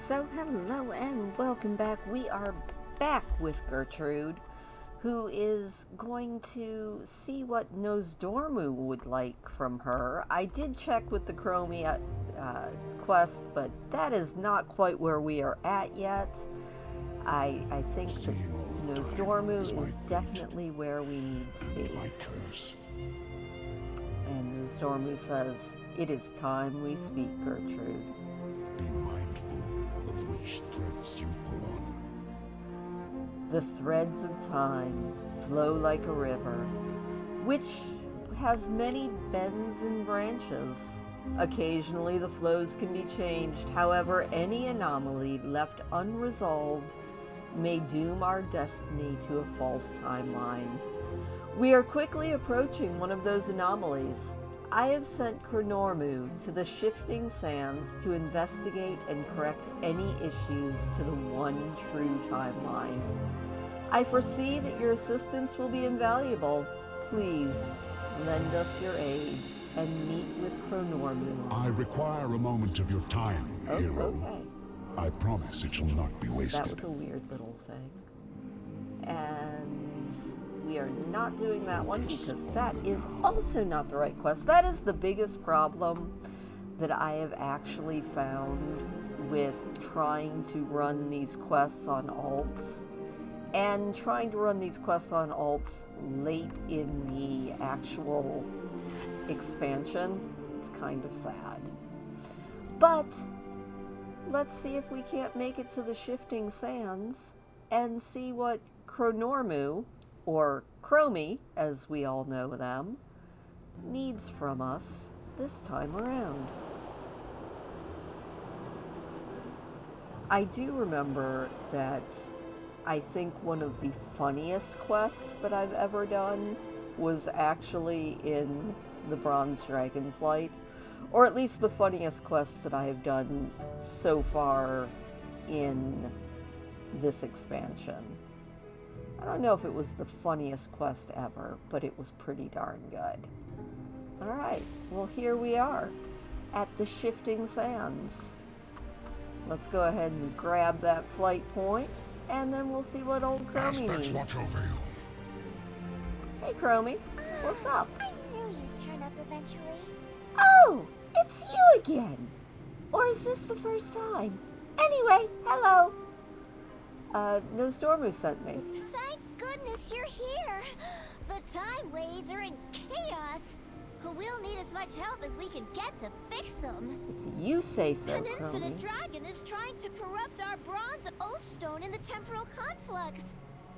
So hello and welcome back. We are back with Gertrude, who is going to see what Nosdormu would like from her. I did check with the Chromie quest, but that is not quite where we are at yet. I think that Nosdormu is definitely where we need to be. And Nosdormu says, "It is time we speak, Gertrude. Be mindful of which threads you pull on. The threads of time flow like a river, which has many bends and branches. Occasionally the flows can be changed. However, any anomaly left unresolved may doom our destiny to a false timeline. We are quickly approaching one of those anomalies. I have sent Chronormu to the Shifting Sands to investigate and correct any issues to the one true timeline. I foresee that your assistance will be invaluable. Please lend us your aid and meet with Chronormu." I require a moment of your time, hero. Okay. I promise it shall not be wasted. That was a weird little thing. And we are not doing that one because that is also not the right quest. That is the biggest problem that I have actually found with trying to run these quests on alts. And trying to run these quests on alts late in the actual expansion. It's kind of sad. But let's see if we can't make it to the Shifting Sands and see what Chronormu, or Chromie, as we all know them, needs from us this time around. I do remember that I think one of the funniest quests that I've ever done was actually in the Bronze Dragonflight, or at least the funniest quests that I have done so far in this expansion. I don't know if it was the funniest quest ever, but it was pretty darn good. Alright, well here we are at the Shifting Sands. Let's go ahead and grab that flight point, and then we'll see what old Chromie needs. Watch over you. Hey Chromie, what's up? I knew you'd turn up eventually. Oh, it's you again. Or is this the first time? Anyway, hello. Nosdormu sent me. Thank goodness you're here. The time waves are in chaos. We'll need as much help as we can get to fix them. If you say so, An infinite Chromie. dragon is trying to corrupt our bronze oath stone in the temporal conflux.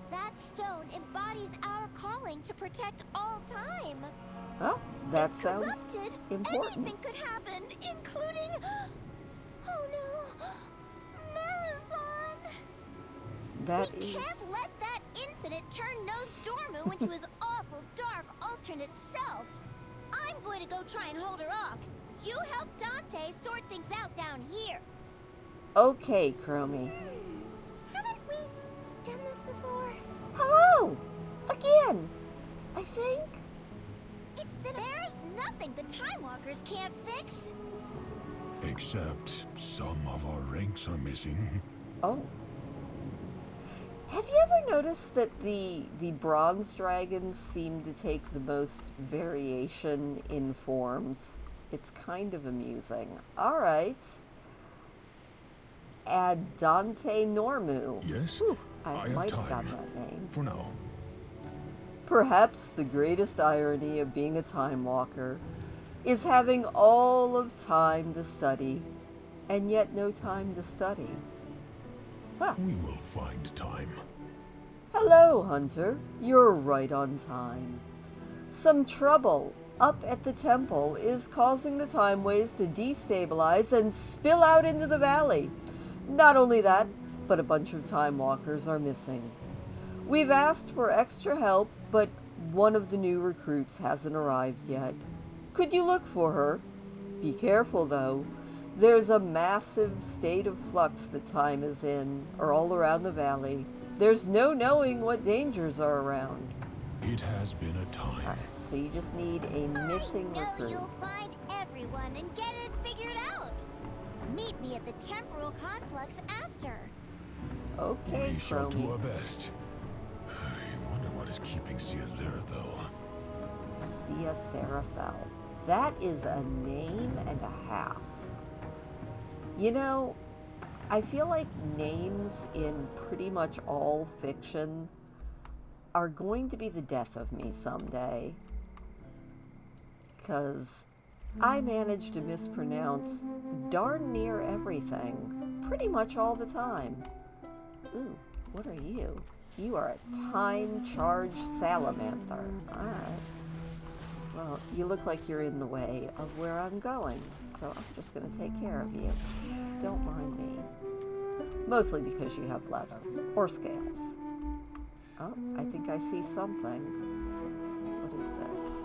That stone embodies our calling to protect all time. Oh, that If sounds corrupted, important. anything could happen, including... Oh no! Marazon! That We is... can't let that infinite turn Nosdormu into his awful dark alternate self. I'm going to go try and hold her off. You help Dante sort things out down here. Okay, Chromie. Haven't we done this before? Hello! Again! I think? There's nothing the Time Walkers can't fix. Except some of our ranks are missing. Oh. Have you ever noticed that the bronze dragons seem to take the most variation in forms? It's kind of amusing. Alright. Add Dante Normu. Yes? Whew, I I have might have time. gotten that name. For now. Perhaps the greatest irony of being a time walker is having all of time to study, and yet no time to study. Huh. We will find time. Hello, Hunter. You're right on time. Some trouble up at the temple is causing the time waves to destabilize and spill out into the valley. Not only that, but a bunch of time walkers are missing. We've asked for extra help, but one of the new recruits hasn't arrived yet. Could you look for her? Be careful, though. There's a massive state of flux that time is in, or all around the valley. There's no knowing what dangers are around. It has been a time. Alright, so you just need a missing I know recruit. you'll find everyone and get it figured out. meet me at the temporal conflux after. Okay, We shall do Chromie. our best. I wonder what is keeping Sia there, though. Sia Therafel. That is a name and a half. You know, I feel like names in pretty much all fiction are going to be the death of me someday. Because I manage to mispronounce darn near everything, pretty much all the time. Ooh, what are you? You are a time-charged salamander. Alright. Well, you look like you're in the way of where I'm going, so I'm just going to take care of you. Don't mind me. Mostly because you have leather. Or scales. Oh, I think I see something. What is this?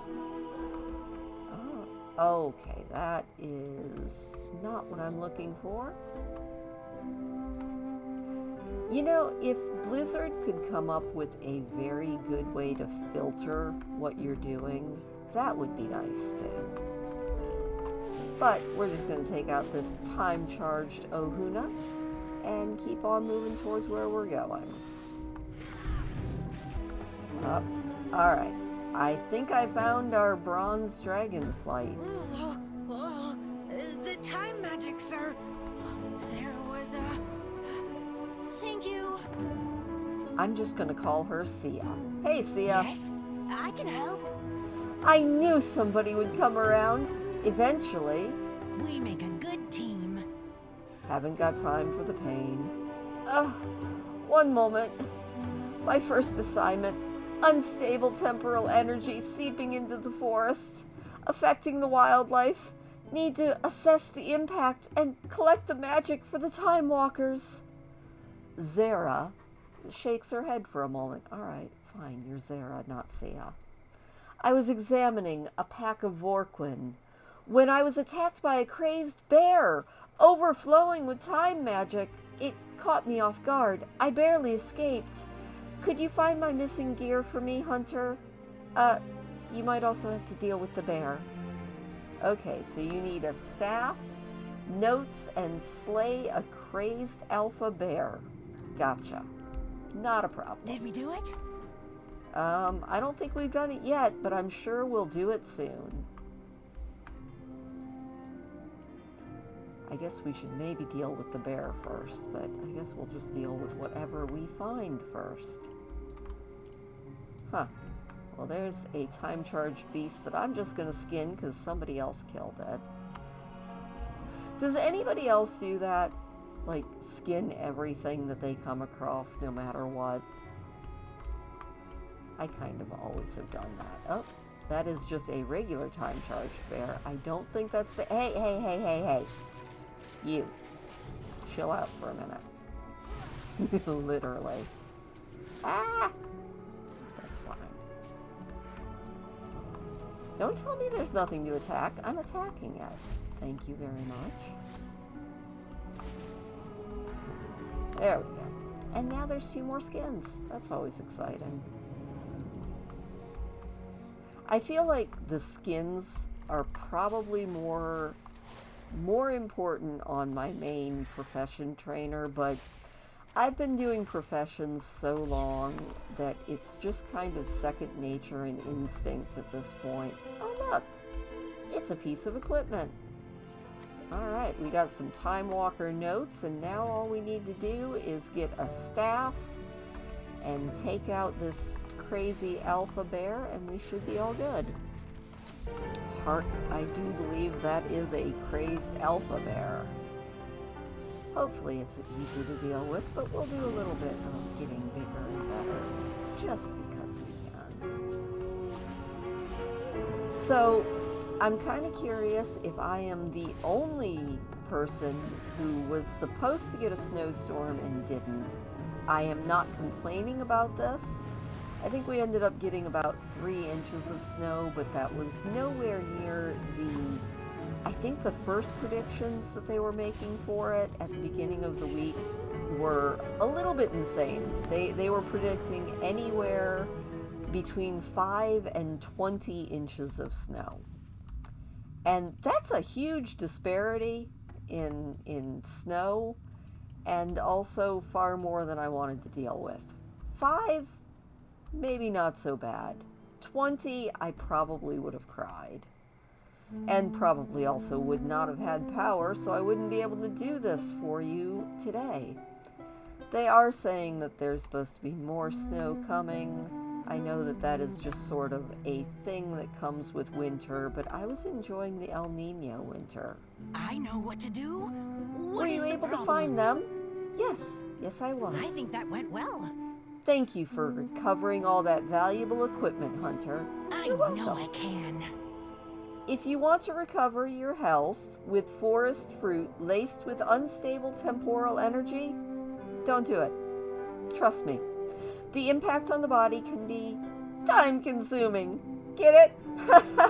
Oh, okay, that is not what I'm looking for. You know, if Blizzard could come up with a very good way to filter what you're doing, that would be nice too. But we're just going to take out this time-charged Ohuna and keep on moving towards where we're going. Up. Alright. I think I found our bronze Dragonflight. The time magic, sir. There was a... Thank you. I'm just going to call her Sia. Hey, Sia. Yes, I can help. I knew somebody would come around. Eventually. We make a good team. Haven't got time for the pain. One moment. My first assignment. Unstable temporal energy seeping into the forest, affecting the wildlife. Need to assess the impact and collect the magic for the Time Walkers. Zara shakes her head for a moment. Alright, fine, you're Zara, not Sia. I was examining a pack of Vorquin when I was attacked by a crazed bear, overflowing with time magic. It caught me off guard. I barely escaped. Could you find my missing gear for me, Hunter? You might also have to deal with the bear. Okay, so you need a staff, notes, and slay a crazed alpha bear. Gotcha. Not a problem. Did we do it? I don't think we've done it yet, but I'm sure we'll do it soon. I guess we should maybe deal with the bear first, but I guess we'll just deal with whatever we find first. Huh. Well, there's a time-charged beast that I'm just gonna skin because somebody else killed it. Does anybody else do that? Like, skin everything that they come across, no matter what? I kind of always have done that. Oh, that is just a regular time-charged bear. I don't think that's the... Hey. You. Chill out for a minute. Literally. Ah! That's fine. Don't tell me there's nothing to attack. I'm attacking it. Thank you very much. There we go. And now there's 2 more skins. That's always exciting. I feel like the skins are probably more important on my main profession trainer, but I've been doing professions so long that it's just kind of second nature and instinct at this point. Oh look, it's a piece of equipment. Alright, we got some Time Walker notes, and now all we need to do is get a staff and take out this crazy alpha bear, and we should be all good. Hark, I do believe that is a crazed alpha bear. Hopefully it's easy to deal with, but we'll do a little bit of getting bigger and better, just because we can. So, I'm kind of curious if I am the only person who was supposed to get a snowstorm and didn't. I am not complaining about this. I think we ended up getting about 3 inches of snow, but that was nowhere near I think the first predictions that they were making for it at the beginning of the week were a little bit insane. They were predicting anywhere between 5 and 20 inches of snow. And that's a huge disparity in snow, and also far more than I wanted to deal with. 5, maybe not so bad. 20, I probably would have cried. And probably also would not have had power, so I wouldn't be able to do this for you today. They are saying that there's supposed to be more snow coming. I know that that is just sort of a thing that comes with winter, but I was enjoying the El Nino winter. I know what to do. Were you able to find them? Yes, I was. I think that went well. Thank you for recovering all that valuable equipment, Hunter. You're welcome. I know I can. If you want to recover your health with forest fruit laced with unstable temporal energy, don't do it. Trust me. The impact on the body can be time-consuming. Get it?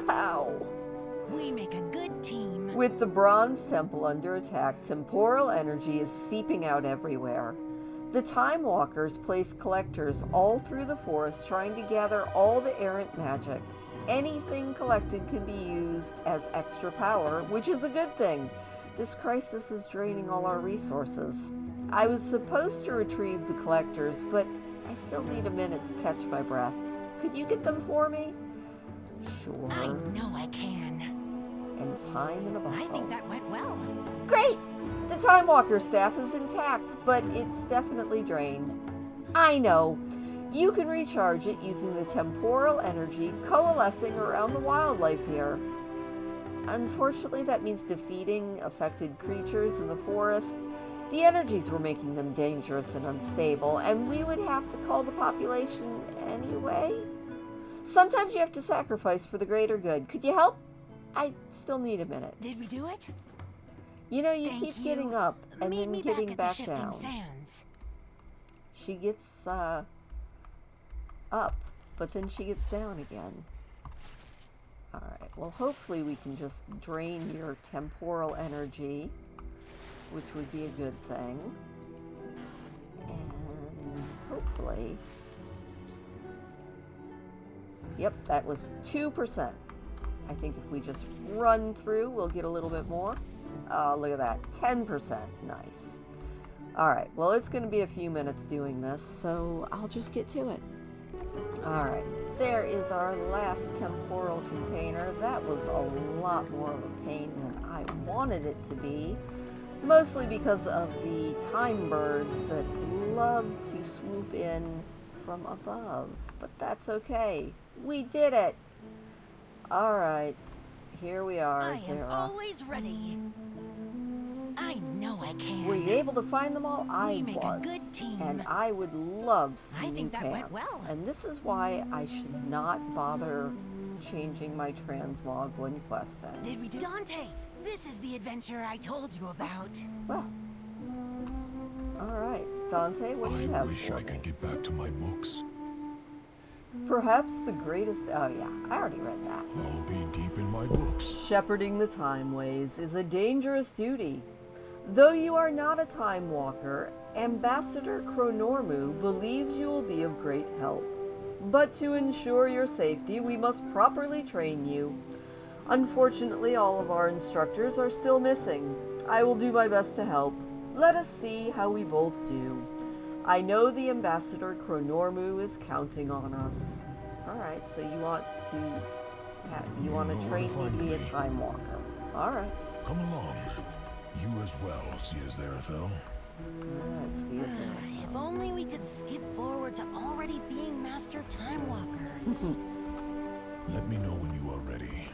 Ow. We make a good team. With the Bronze Temple under attack, temporal energy is seeping out everywhere. The Time Walkers place collectors all through the forest trying to gather all the errant magic. Anything collected can be used as extra power, which is a good thing. This crisis is draining all our resources. I was supposed to retrieve the collectors, but I still need a minute to catch my breath. Could you get them for me? Sure. I know I can. And time in a bottle. I think that went well. Great! The Time Walker staff is intact, but it's definitely drained. I know. You can recharge it using the temporal energy coalescing around the wildlife here. Unfortunately, that means defeating affected creatures in the forest. The energies were making them dangerous and unstable, and we would have to call the population anyway. Sometimes you have to sacrifice for the greater good. Could you help? I still need a minute. Did we do it? You know, you Thank keep getting up and Meet then me getting back at the down. Shifting Sands. She gets up, but then she gets down again. Alright, well hopefully we can just drain your temporal energy, which would be a good thing. And hopefully... Yep, that was 2%. I think if we just run through, we'll get a little bit more. Oh, look at that. 10%. Nice. Alright, well it's going to be a few minutes doing this, so I'll just get to it. Alright, there is our last temporal container. That was a lot more of a pain than I wanted it to be. Mostly because of the time birds that love to swoop in from above. But that's okay. We did it! Alright, here we are, I am Zara. always ready. I know I can. Were you able to find them all? I make was. a good team. And I would love some I new think that went pants. well. And this is why I should not bother changing my transmog when questing. Did we do Dante, this is the adventure I told you about. Well. Alright. Dante, what do you have I wish for I me? could get back to my books. Perhaps the greatest... Oh yeah, I already read that. I'll be deep in my books. Shepherding the time ways is a dangerous duty. Though you are not a time walker, Ambassador Chronormu believes you will be of great help. But to ensure your safety, we must properly train you. Unfortunately, all of our instructors are still missing. I will do my best to help. Let us see how we both do. I know the Ambassador Chronormu is counting on us. Alright, so you want to train me to be a time walker. Alright. Come along. You as well, Seazarathel. Alright, see you soon. If only we could skip forward to already being Master Time Walkers. Let me know when you are ready.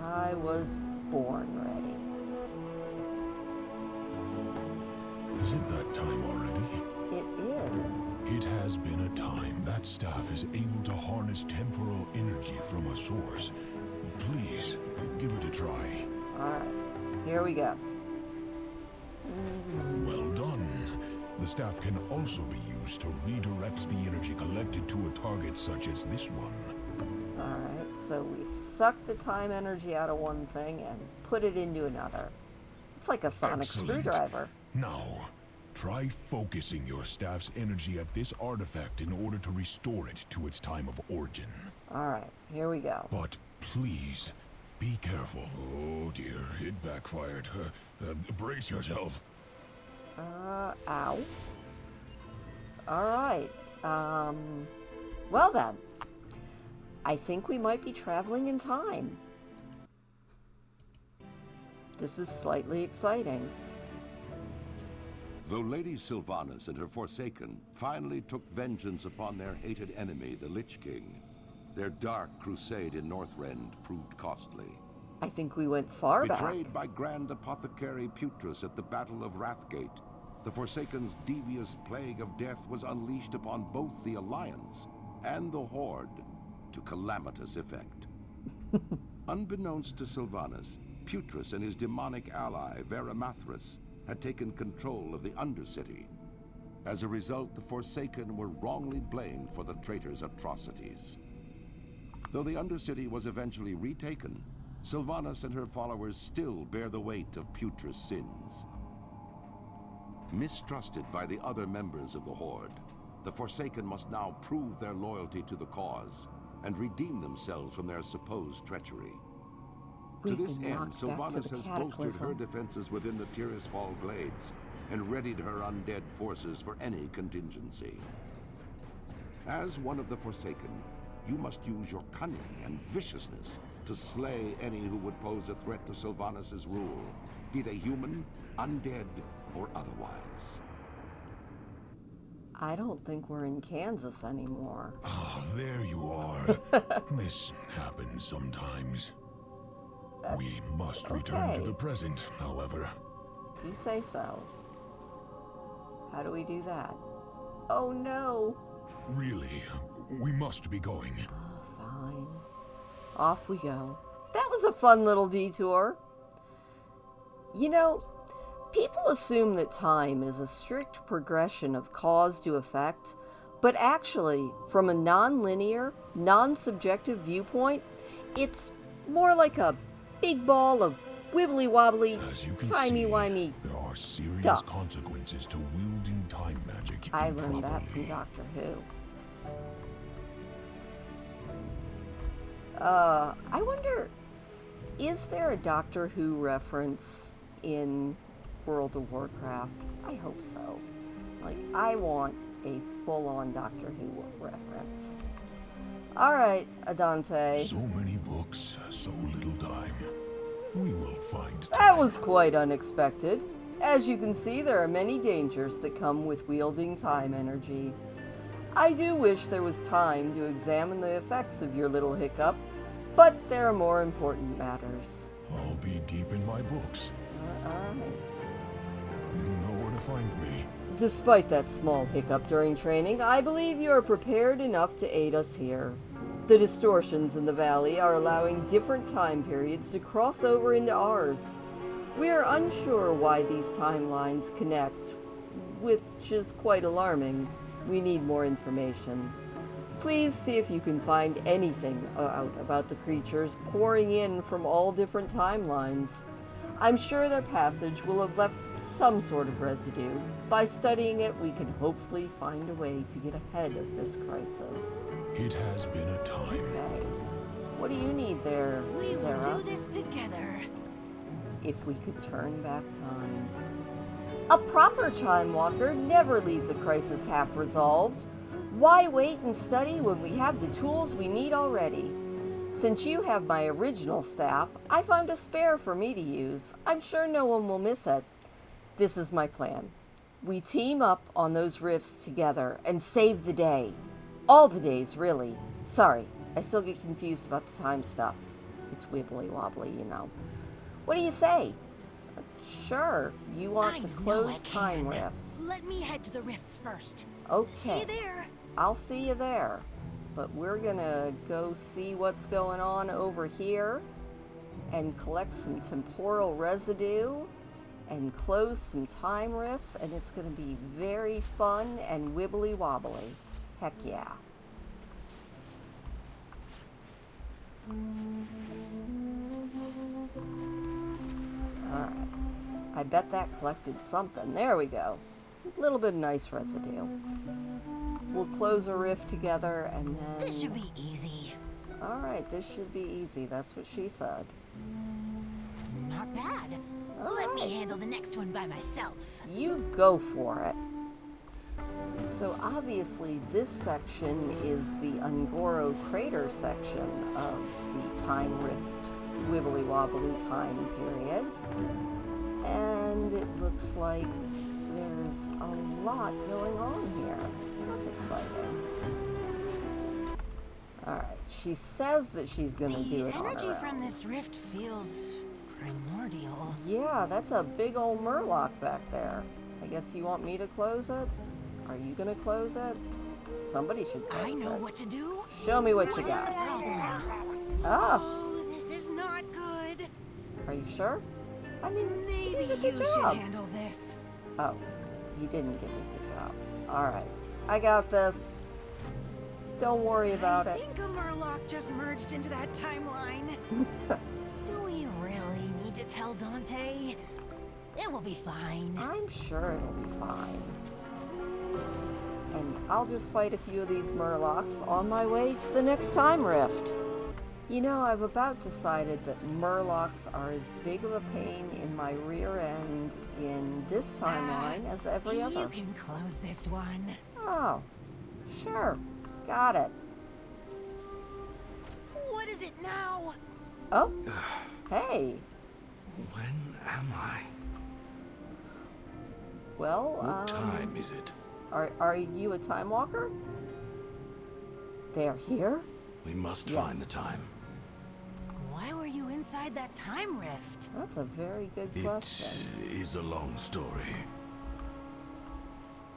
I was born ready. Is it that time already? It is. It has been a time. That staff is able to harness temporal energy from a source. Please, give it a try. Alright, here we go. Well done. The staff can also be used to redirect the energy collected to a target such as this one. Alright, so we suck the time energy out of one thing and put it into another. It's like a sonic Excellent. screwdriver. Now, try focusing your staff's energy at this artifact in order to restore it to its time of origin. Alright, here we go. But please, Be careful. Oh dear, it backfired. Brace yourself. Ow. Alright. Well then. I think we might be traveling in time. This is slightly exciting. Though Lady Sylvanas and her Forsaken finally took vengeance upon their hated enemy, the Lich King, their dark crusade in Northrend proved costly. I think we went far back. Betrayed by Grand Apothecary Putrus at the Battle of Wrathgate, the Forsaken's devious plague of death was unleashed upon both the Alliance and the Horde to calamitous effect. Unbeknownst to Sylvanas, Putrus and his demonic ally, Veramathras, had taken control of the Undercity. As a result, the Forsaken were wrongly blamed for the traitor's atrocities. Though the Undercity was eventually retaken, Sylvanas and her followers still bear the weight of Putrus' sins. Mistrusted by the other members of the Horde, the Forsaken must now prove their loyalty to the cause and redeem themselves from their supposed treachery. To this end, Sylvanas has bolstered her defenses within the Tirisfal Glades and readied her undead forces for any contingency. As one of the Forsaken, you must use your cunning and viciousness to slay any who would pose a threat to Sylvanas' rule, be they human, undead, or otherwise. I don't think we're in Kansas anymore. Oh, there you are. This happens sometimes. We must return to the present, however. You say so. How do we do that? Oh no! Really, we must be going. Oh, fine. Off we go. That was a fun little detour. You know, people assume that time is a strict progression of cause to effect, but actually, from a non-linear, non-subjective viewpoint, it's more like a big ball of wibbly-wobbly, timey-wimey there are serious stuff. consequences to wielding time magic I learned that from improperly. Doctor Who. I wonder, is there a Doctor Who reference in World of Warcraft? I hope so. Like, I want a full-on Doctor Who reference. Alright, Adante. So many books, so little time. We will find time. That was quite unexpected. As you can see, there are many dangers that come with wielding time energy. I do wish there was time to examine the effects of your little hiccup, but there are more important matters. I'll be deep in my books. Alright. You know where to find me. Despite that small hiccup during training, I believe you are prepared enough to aid us here. The distortions in the valley are allowing different time periods to cross over into ours. We are unsure why these timelines connect, which is quite alarming. We need more information. Please see if you can find anything out about the creatures pouring in from all different timelines. I'm sure their passage will have left some sort of residue. By studying it, we can hopefully find a way to get ahead of this crisis. It has been a time. Okay. What do you need there, We will Sarah? do this together. If we could turn back time. A proper time walker never leaves a crisis half resolved. Why wait and study when we have the tools we need already? Since you have my original staff, I found a spare for me to use. I'm sure no one will miss it. This is my plan. We team up on those rifts together and save the day. All the days, really. Sorry, I still get confused about the time stuff. It's wibbly-wobbly, you know. What do you say? Sure, you want I to know close I time can. rifts. Let me head to the rifts first. Okay. See you there. I'll see you there. But we're gonna go see what's going on over here and collect some temporal residue and close some time rifts, and it's gonna be very fun and wibbly wobbly. Heck yeah. Alright. I bet that collected something. There we go. A little bit of nice residue. We'll close a rift together and then... This should be easy. Alright, this should be easy. That's what she said. Not bad. Let me handle the next one by myself. You go for it. So obviously this section is the Ungoro Crater section of the Time Rift Wibbly Wobbly time period. And it looks like there's a lot going on here. That's exciting. Alright, she says that she's gonna do it on her own. The energy from this rift feels primordial. Yeah, that's a big old murloc back there. I guess you want me to close it? Are you gonna close it? Somebody should close it. I know what to do. Show me what you What is the got. problem? Oh, Oh, this is not good. are you sure? I mean, Maybe you did a you good should job. handle this. Oh, you didn't give me a good job. Alright, I got this. Don't worry about I it. think a murloc just merged into that timeline. Do we really need to tell Dante? It will be fine. I'm sure it'll be fine. And I'll just fight a few of these murlocs on my way to the next time rift. You know, I've about decided that murlocs are as big of a pain in my rear end in this timeline as every other. You can close this one. Oh, sure. Got it. What is it now? Oh, hey. When am I? Well, What time is it? Are you a time walker? They're here? We must Yes. find the time. Why were you inside that time rift? That's a very good It question. is a long story.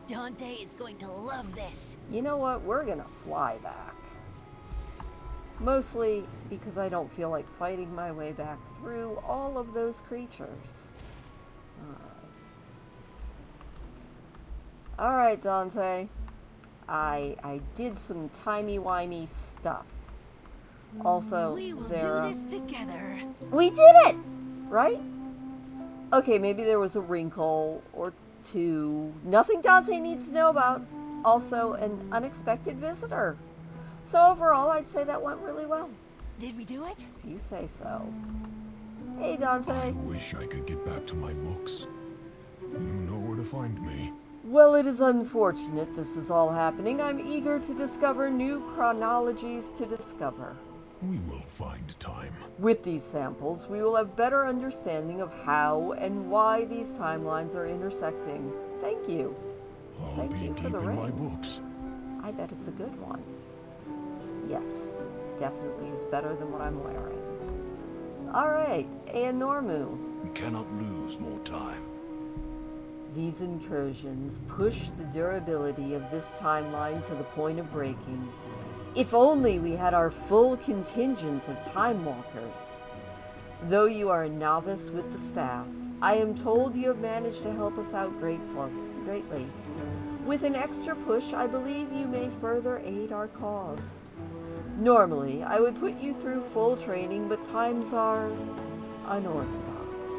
Dante is going to love this. You know what? We're gonna fly back. Mostly because I don't feel like fighting my way back through all of those creatures. Alright, Dante. I did some timey-wimey stuff. Also, We will Zara. do this together. We did it! Right? Okay, maybe there was a wrinkle or two. Nothing Dante needs to know about. Also, an unexpected visitor. So overall, I'd say that went really well. Did we do it? If you say so. Hey, I Dante. wish I could get back to my books. You know where to find me. Well, it is unfortunate this is all happening. I'm eager to discover new chronologies to discover. We will find time. With these samples, we will have better understanding of how and why these timelines are intersecting. Thank you. I'll Thank be you for deep the in my ring. books. I bet it's a good one. Yes, definitely is better than what I'm wearing. Alright, and Normu. We cannot lose more time. These incursions push the durability of this timeline to the point of breaking. If only we had our full contingent of Time Walkers. Though you are a novice with the staff, I am told you have managed to help us out greatly. With an extra push, I believe you may further aid our cause. Normally, I would put you through full training, but times are unorthodox.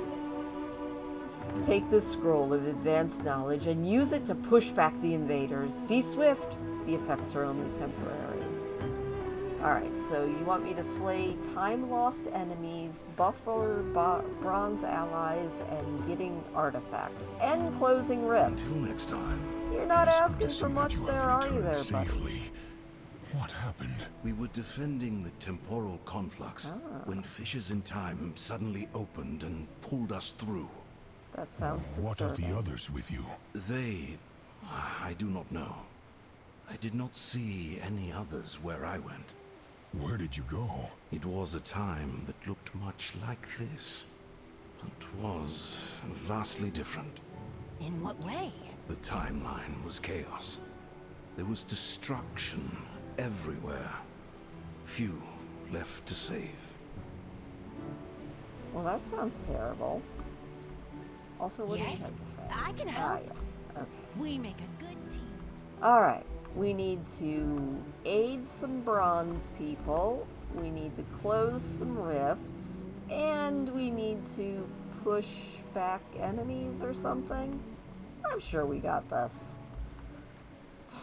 Take this scroll of advanced knowledge and use it to push back the invaders. Be swift. The effects are only temporary. Alright, so you want me to slay time-lost enemies, buffer bronze allies, and getting artifacts, and closing rifts. Until next time. You're not it is good asking to see for that much you there, have are you returned there, buddy? safely. What happened? We were defending the temporal conflux when fissures in time suddenly opened and pulled us through. That sounds What of disturbing. the others with you? I do not know. I did not see any others where I went. Where did you go? It was a time that looked much like this, but was vastly different. In what way? The timeline was chaos. There was destruction everywhere. Few left to save. Well, that sounds terrible. Also, what do you Yes, have to say? I can Ah, help. yes. Okay. We make a good team. Alright. We need to aid some bronze people. We need to close some rifts. And we need to push back enemies or something. I'm sure we got this.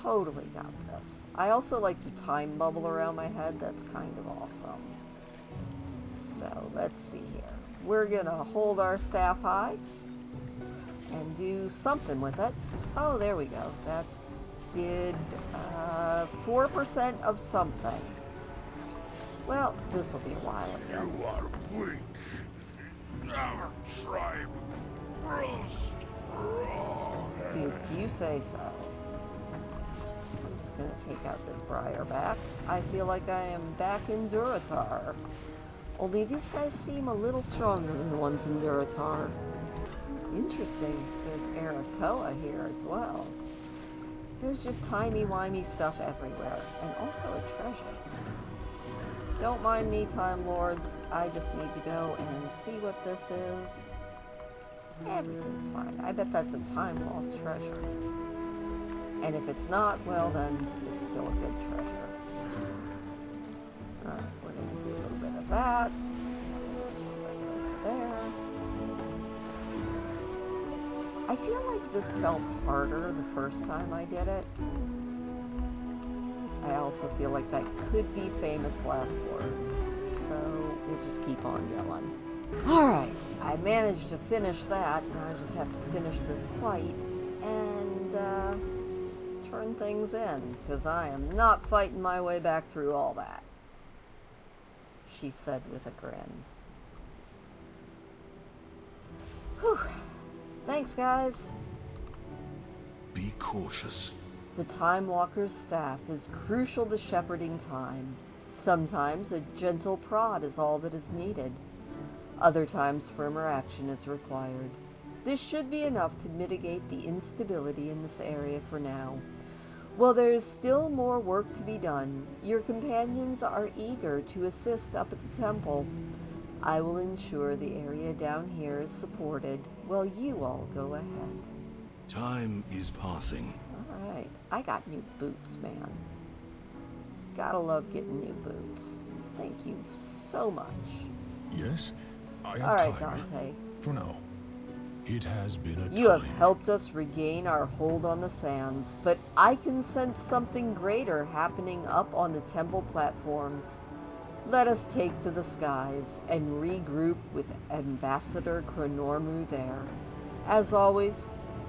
Totally got this. I also like the time bubble around my head. That's kind of awesome. So, let's see here. We're gonna hold our staff high and do something with it. Oh, there we go. That did 4% of something. Well, this will be a while ago. You are weak. Our tribe grows strong. Dude, you say so. I'm just gonna take out this briar back. I feel like I am back in Durotar. Only these guys seem a little stronger than the ones in Durotar. Interesting. There's Arakoa here as well. There's just timey-wimey stuff everywhere. And also a treasure. Don't mind me, Time Lords. I just need to go and see what this is. Everything's fine. I bet that's a time-lost treasure. And if it's not, well then, it's still a good treasure. Alright, we're going to do a little bit of that. There. I feel like this felt harder the first time I did it. I also feel like that could be famous last words. So, we'll just keep on going. Alright, I managed to finish that. Now I just have to finish this fight and turn things in, because I am not fighting my way back through all that, she said with a grin. Whew. Thanks, guys. Be cautious. The Time Walker's staff is crucial to shepherding time. Sometimes a gentle prod is all that is needed. Other times firmer action is required. This should be enough to mitigate the instability in this area for now. While there is still more work to be done, your companions are eager to assist up at the temple. I will ensure the area down here is supported while you all go ahead. Time is passing. Alright, I got new boots, man. Gotta love getting new boots. Thank you so much. Yes, I have Alright, time. Dante. For now. It has been a You have time. helped us regain our hold on the sands, but I can sense something greater happening up on the temple platforms. Let us take to the skies and regroup with Ambassador Chronormu there. As always,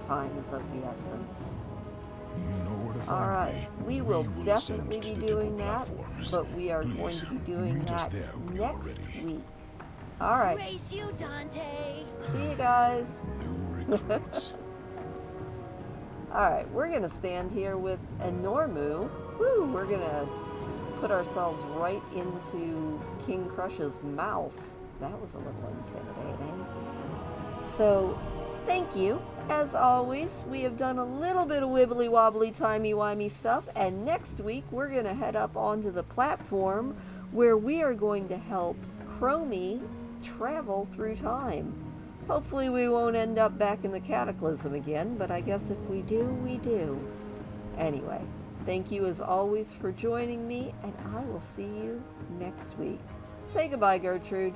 time is of the essence. You know where to find Alright, me. we will ascend definitely to be the doing temple that, platforms. but we are going Please, to be doing meet us that there when you are next ready. week. Alright, Race you, Dante! see you guys. New recruits. Alright, we're gonna stand here with Enormu. Woo, we're gonna put ourselves right into King Crush's mouth. That was a little intimidating. So, thank you. As always, we have done a little bit of wibbly wobbly timey wimey stuff, and next week we're gonna head up onto the platform where we are going to help Chromie travel through time. Hopefully we won't end up back in the Cataclysm again, but I guess if we do, we do. Anyway, thank you as always for joining me, and I will see you next week. Say goodbye, Gertrude.